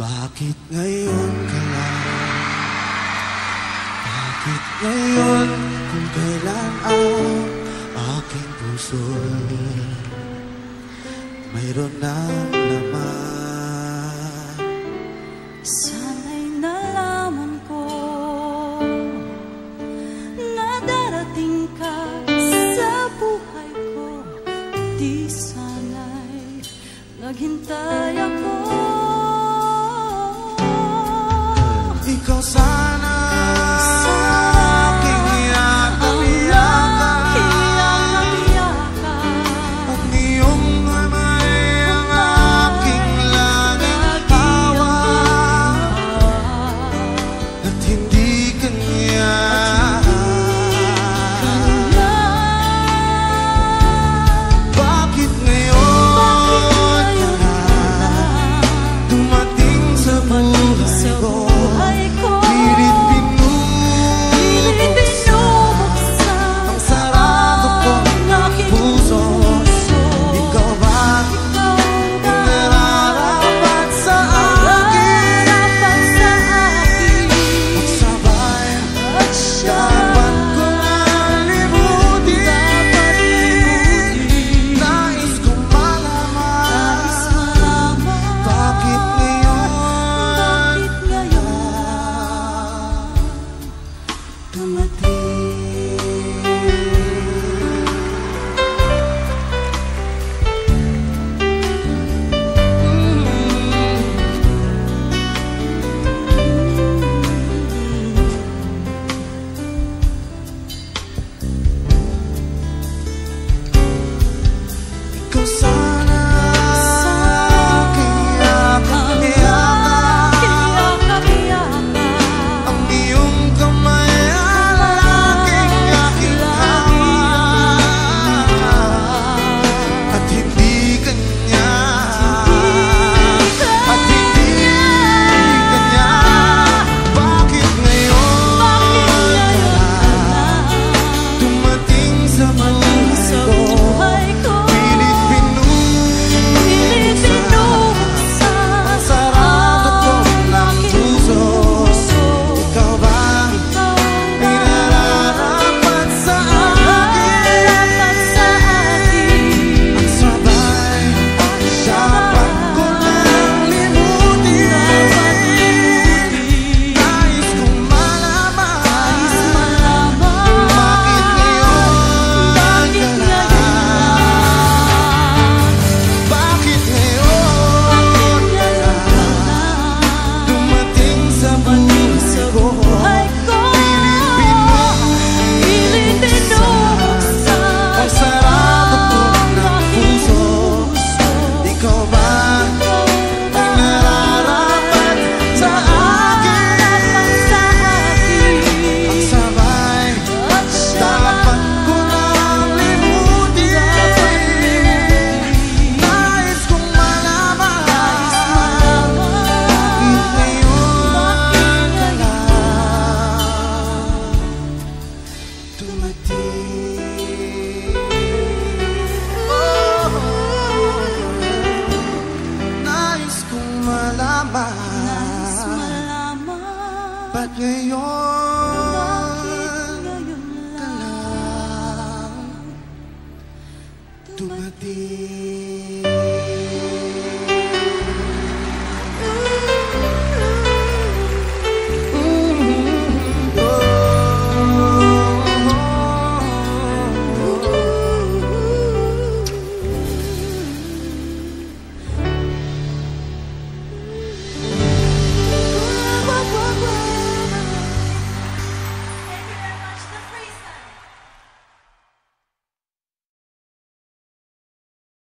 Bakit ngayon ka lang? Bakit ngayon kung kailan ang aking puso mayroon ng laman? Sana'y nalaman ko na darating ka sa buhay ko. Di sana'y naghintay ako. Ikaw sana aking iyak-iyakan, at ngayong mamay ang aking langit hawa, at hindi kanya. Bakit ngayon ka lang dumating sa buhay ko? Pilit binubuksan ang sarado kong puso. Ikaw ba nararapat sa akin? Magsabay, dapat kong alimutin. Nais kong malaman bakit ngayon ikaw sa